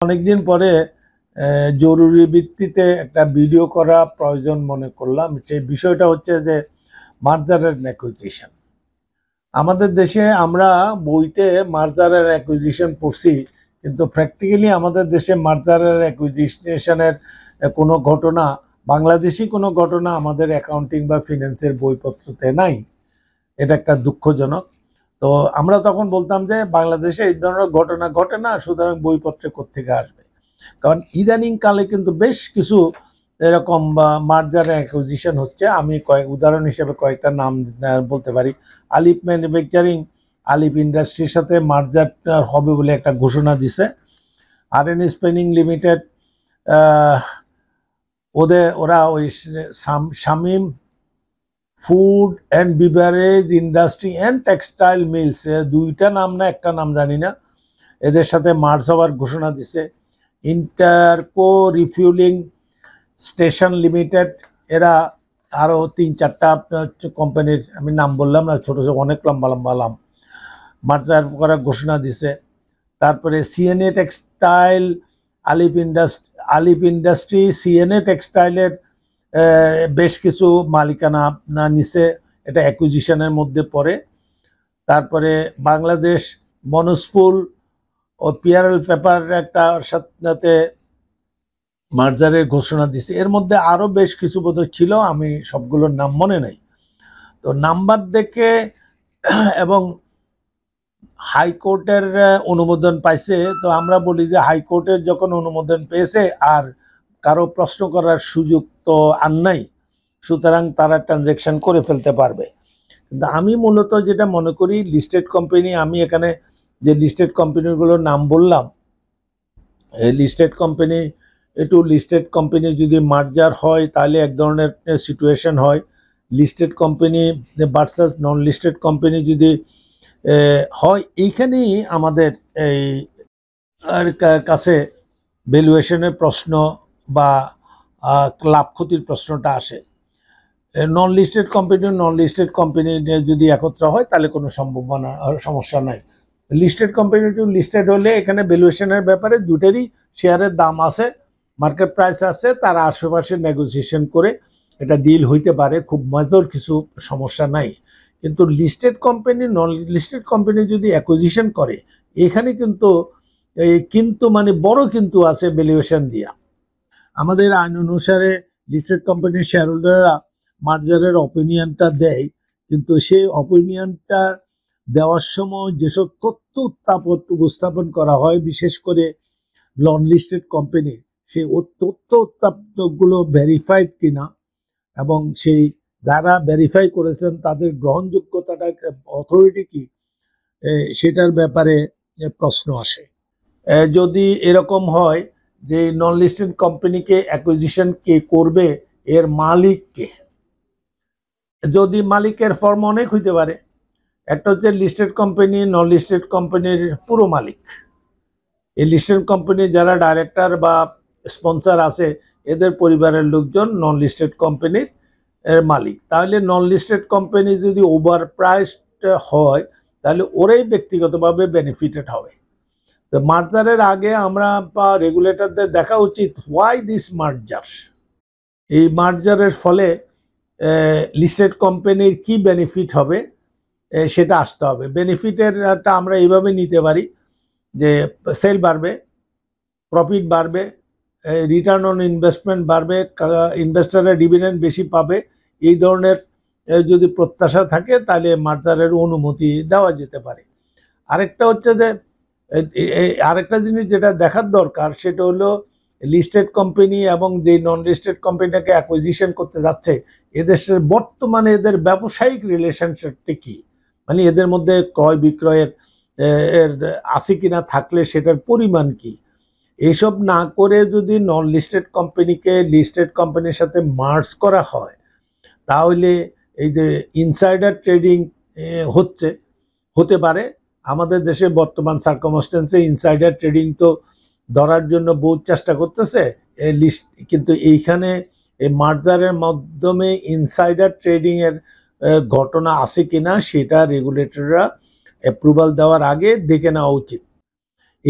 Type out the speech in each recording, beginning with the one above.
অনেকদিন পরে জরুরি ভিত্তিতে একটা ভিডিও করা প্রয়োজন মনে করলাম। সেই বিষয়টা হচ্ছে যে মার্জার এন্ড অ্যাকুইজিশন। আমাদের দেশে আমরা বইতে মার্জার এন্ড অ্যাকুইজিশন পড়ছি, কিন্তু প্র্যাকটিক্যালি আমাদের দেশে মার্জার এন্ড অ্যাকুইজিশনের কোনো ঘটনা, বাংলাদেশি কোনো ঘটনা আমাদের অ্যাকাউন্টিং বা ফিন্যান্সের বইপত্রতে নাই। এটা একটা দুঃখজনক। তো আমরা তখন বলতাম যে বাংলাদেশে এই ধরনের ঘটনা ঘটে না, সুতরাং বইপত্রে কোত্থেকে আসবে। কারণ ইদানিং কালে কিন্তু বেশ কিছু এরকম মার্জার অ্যাকুইজিশন হচ্ছে। আমি উদাহরণ হিসেবে কয়েকটা নাম বলতে পারি। আলিফ ম্যানুফ্যাকচারিং আলিফ ইন্ডাস্ট্রির সাথে মার্জার হবে বলে একটা ঘোষণা দিছে। RN স্পিনিং লিমিটেড ওরা ওই Shamim food and beverage industry and textile mills, দুইটা নাম না একটা নাম জানি না, এদের সাথে মার্জ হওয়ার ঘোষণা দিছে। ইন্টারকো রিফিউলিং স্টেশন লিমিটেড, এরা আরও 3-4টা কোম্পানির আমি নাম বললাম না, ছোটো ছোটো অনেক লম্বা নাম, মার্জার করার ঘোষণা দিছে। তারপরে সিএনএ টেক্সটাইল আলিফ ইন্ডাস্ট্রি সিএনএ টেক্সটাইলের বেশ কিছু মালিকানা নিছে, এটা অ্যাকুইজিশনের মধ্যে পড়ে। তারপরে বাংলাদেশ মনস্পুল ও পিয়ারেল পেপার একটা সাথে মার্জারের ঘোষণা দিছে। এর মধ্যে আরও বেশ কিছু বোধহয় ছিল, আমি সবগুলোর নাম মনে নাই। তো নাম্বার দেখে এবং হাইকোর্টের অনুমোদন পাইছে, তো আমরা বলি যে হাইকোর্টের যখন অনুমোদন পেয়েছে আর কারো প্রশ্ন করার সুযোগ তো আর নাই, সুতরাং তারা ট্রানজ্যাকশন করে ফেলতে পারবে। কিন্তু আমি মূলত যেটা মনে করি, লিস্টেড কোম্পানি, আমি এখানে যে লিস্টেড কোম্পানিগুলোর নাম বললাম, এই লিস্টেড কোম্পানি যদি মার্জার হয় তাহলে এক ধরনের সিচুয়েশন হয়। লিস্টেড কোম্পানি ভার্সাস নন লিস্টেড কোম্পানি যদি হয়, এইখানেই আমাদের এই কাছে ভ্যালুয়েশনের প্রশ্ন বা লাভ ক্ষতির প্রশ্নটা আসে। নন লিস্টেড কোম্পানি যদি একত্র হয় তাহলে কোনো সমস্যা নাই। লিস্টেড কোম্পানি টু লিস্টেড হলে এখানে ভ্যালুয়েশনের ব্যাপারে দুটেরই শেয়ারের দাম আছে, মার্কেট প্রাইস আছে, তারা আশেপাশে নেগোসিয়েশন করে এটা ডিল হইতে পারে, খুব মেজর কিছু সমস্যা নাই। কিন্তু লিস্টেড কোম্পানি নন লিস্টেড কোম্পানি যদি অ্যাকুইজিশন করে, এখানে কিন্তু মানে বড় কিন্তু আছে ভ্যালুয়েশন দিয়া। আমাদের আইন অনুসারে লিস্টেড কোম্পানির শেয়ার হোল্ডাররা মার্জারের অপিনিয়নটা দেয়, কিন্তু সেই অপিনিয়নটা দেওয়ার সময় যেসব তথ্য উপস্থাপন করা হয়, বিশেষ করে নন লিস্টেড কোম্পানি, সেই তথ্য উত্থাপনগুলো ভেরিফাইড কিনা এবং সেই যারা ভেরিফাই করেছেন তাদের গ্রহণযোগ্যতাটা, অথরিটি কি, সেটার ব্যাপারে প্রশ্ন আসে। যদি এরকম হয় যে নন লিস্টেড কোম্পানিকে অ্যাকুইজিশন কে করবে, এর মালিক কে, যদি মালিকের ফর্ম অনেক হইতে পারে। একটা হচ্ছে লিস্টেড কোম্পানি, নন লিস্টেড কোম্পানির পুরো মালিক। এই লিস্টেড কোম্পানির যারা ডাইরেক্টর বা স্পন্সর আছে, এদের পরিবারের লোকজন নন লিস্টেড কোম্পানির মালিক। তাহলে নন লিস্টেড কোম্পানি যদি ওভার প্রাইসড হয়, তাহলে ওরাই ব্যক্তিগতভাবে বেনিফিটেড হবে। তো মার্জারের আগে আমরা বা রেগুলেটরদের দেখা উচিত হোয়াই দিস মার্জার, এই মার্জারের ফলে লিস্টেড কোম্পানির কি বেনিফিট হবে সেটা আসতে হবে। বেনিফিটেরটা আমরা এইভাবে নিতে পারি যে সেল বাড়বে, প্রফিট বাড়বে, রিটার্ন অন ইনভেস্টমেন্ট বাড়বে, ইনভেস্টররা ডিভিডেন্ড বেশি পাবে, এই ধরনের যদি প্রত্যাশা থাকে তাহলে মার্জারের অনুমতি দেওয়া যেতে পারে। আরেকটা হচ্ছে যে আরেকটা জিনিস যেটা দেখার দরকার, সেটা হলো লিস্টেড কোম্পানি এবং যে নন লিস্টেড কোম্পানিটাকে অ্যাকুইজিশন করতে যাচ্ছে, এদের বর্তমানে এদের ব্যবসায়িক রিলেশনশিপটা কি, মানে এদের মধ্যে ক্রয় বিক্রয়ের আছে কিনা, থাকলে সেটার পরিমাণ কি, এইসব না করে যদি নন লিস্টেড কোম্পানিকে লিস্টেড কোম্পানির সাথে মার্জ করা হয়, তাহলে এই যে ইনসাইডার ট্রেডিং হতে পারে। আমাদের দেশে বর্তমান সার্কামস্টেন্সে ইনসাইডার ট্রেডিং তো ধরার জন্য বহুত চেষ্টা করতেছে, কিন্তু এইখানে এই মার্জারের মাধ্যমে ইনসাইডার ট্রেডিংয়ের ঘটনা আছে কিনা সেটা রেগুলেটররা অ্যাপ্রুভাল দেওয়ার আগে দেখে নেওয়া উচিত।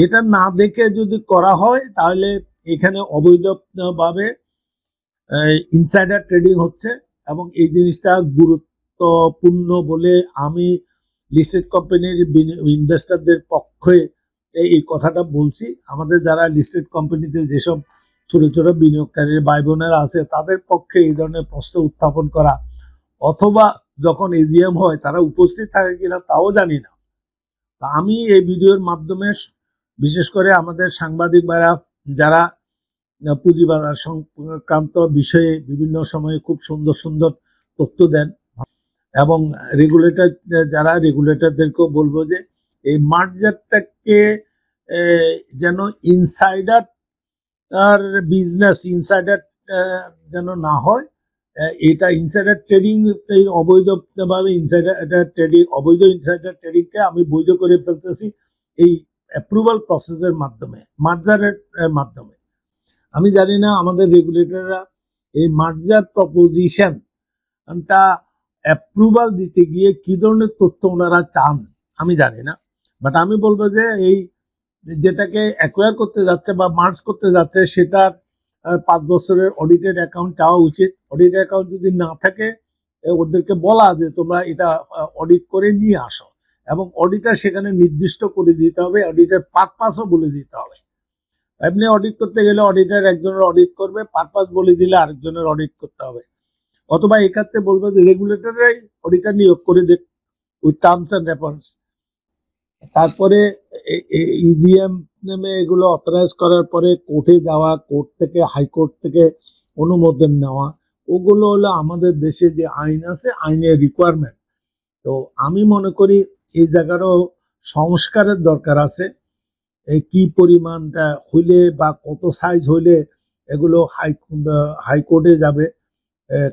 এটা না দেখে যদি করা হয় তাহলে এখানে অবৈধভাবে ইনসাইডার ট্রেডিং হচ্ছে, এবং এই জিনিসটা গুরুত্বপূর্ণ বলে আমি লিস্টেড কোম্পানির ইনভেস্টরদের পক্ষে এই কথাটা বলছি। আমাদের যারা লিস্টেড কোম্পানিতে যেসব ছোট ছোট বিনিয়োগকারী ভাই বোনেরা আছে তাদের পক্ষে এই ধরনের প্রশ্ন উত্থাপন করা, অথবা যখন এজিএম হয় তারা উপস্থিত থাকে কিনা তাও জানি না। আমি এই ভিডিওর মাধ্যমে বিশেষ করে আমাদের সাংবাদিক ভাইরা যারা পুঁজিবাজার সংক্রান্ত বিষয়ে বিভিন্ন সময়ে খুব সুন্দর সুন্দর তথ্য দেন, এবং রেগুলেটর যারা রেগুলেটরদেরকেও বলবো যে এই মার্জারটাকে যেন ইনসাইডার আর বিজনেস ইনসাইডার যেন না হয়। এটা ইনসাইডার ট্রেডিং, এই অবৈধভাবে ইনসাইডার ট্রেডিং, অবৈধ ইনসাইডার ট্রেডিংকে আমি বৈধ করে ফেলতেছি এই অ্যাপ্রুভাল প্রসেসের মাধ্যমে, মার্জারের মাধ্যমে। আমি জানি না আমাদের রেগুলেটররা এই মার্জার প্রপোজিশনটা অ্যাপ্রুভাল দিতে গিয়ে কি ধরনের তথ্য ওনারা চান আমি জানি না, বাট আমি বলবো যে এই যেটাকে অ্যাকোয়ার করতে যাচ্ছে বা মার্জ করতে যাচ্ছে সেটার 5 বছরের অডিটেড অ্যাকাউন্ট চাওয়া উচিত। অডিটেড অ্যাকাউন্ট যদি না থাকে ওদেরকে বলা যে তোমরা এটা অডিট করে নিয়ে আসো, এবং অডিটার সেখানে নির্দিষ্ট করে দিতে হবে, অডিটের পারপাসও বলে দিতে হবে। এমনি অডিট করতে গেলে অডিটার একজনের অডিট করবে, পারপাস বলে দিলে আরেকজনের অডিট করতে হবে, অথবা এক্ষেত্রে বলবে যে রেগুলেটররাই অডিটার নিয়োগ করে দেখ উইথ টার্মস অ্যান্ড রেফারেন্স। তারপরে ইজিএম নেমে এগুলো অথরাইজ করার পরে কোর্টে যাওয়া, কোর্ট থেকে হাইকোর্ট থেকে অনুমোদন নেওয়া, ওগুলো হলো আমাদের দেশে যে আইন আছে আইনের রিকোয়ারমেন্ট। তো আমি মনে করি এই জায়গারও সংস্কারের দরকার আছে। এই কি পরিমাণটা হইলে বা কত সাইজ হইলে এগুলো হাইকোর্টে যাবে,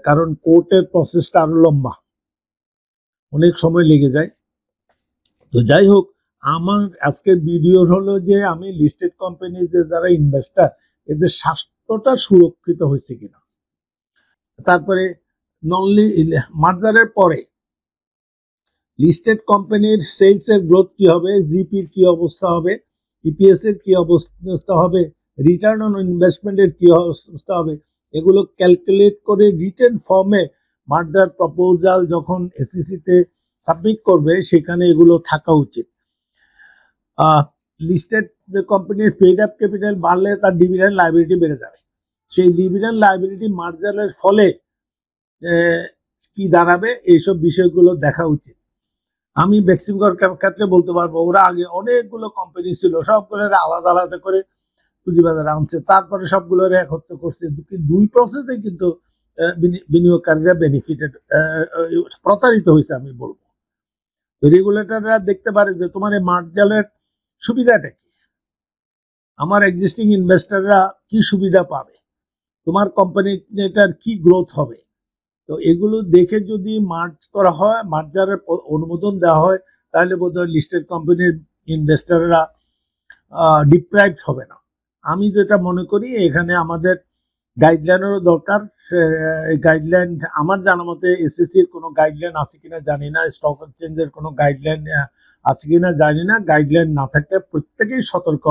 কারণ কোর্টের প্রসেসটা আরো লম্বা, অনেক সময় লেগে যায়। তো যাই হোক, আমার আজকের ভিডিও হলো যে আমি লিস্টেড কোম্পানি যে যারা ইনভেস্টার এদের স্বাস্থ্যটা সুরক্ষিত হয়েছে কিনা, তারপরে ননলি মার্জারের পরে লিস্টেড কোম্পানির সেলস এর গ্রোথ কি হবে, জিপির কি অবস্থা হবে, ইপিএস এর কি অবস্থা হবে, রিটার্ন অন ইনভেস্টমেন্টের কি অবস্থা হবে, এগুলো ক্যালকুলেট করে রিটেন ফর্মে মার্জার প্রপোজাল যখন এসইসিতে সাবমিট করবে সেখানে এগুলো থাকা উচিত। লিস্টেড কোম্পানির পেইড আপ ক্যাপিটাল বাড়লে তার ডিভিডেন্ড লায়াবিলিটি বেড়ে যাবে, সেই ডিভিডেন্ড লায়াবিলিটি মার্জারের ফলে কি দাঁড়াবে এইসব বিষয়গুলো দেখা উচিত। আমি বেক্সিমকর ক্ষেত্রে বলতে পারবো ওরা আগে অনেকগুলো কোম্পানি ছিল, সবগুলো আলাদা আলাদা করে পুঁজিবাজারে আনছে, তারপরে সবগুলো একত্র করছে। দুই প্রসেসে কিন্তু বিনিয়োগকারীরা বেনিফিটেড প্রতারিত হয়েছে আমি বলবো। রেগুলেটররা দেখতে পারে যে তোমার এই মার্জারের সুবিধাটা কি, আমার এক্সিস্টিং ইনভেস্টররা কি সুবিধা পাবে, তোমার কোম্পানিটার কি গ্রোথ হবে। তো এগুলো দেখে যদি মার্জ করা হয়, মার্জারের অনুমোদন দেওয়া হয়, তাহলে বোধহয় লিস্টেড কোম্পানির ইনভেস্টররা ডিপ্রাইভড হবে না। আমি যেটা মনে করি এখানে আমাদের গাইডলাইনেরও দরকার। গাইডলাইন আমার জানা মতে এসএসসির কোনো গাইডলাইন আছে কিনা জানি না, স্টক এক্সচেঞ্জের কোনো গাইডলাইন আছে কিনা জানি না। গাইডলাইন না থাকলে প্রত্যেকেই সতর্ক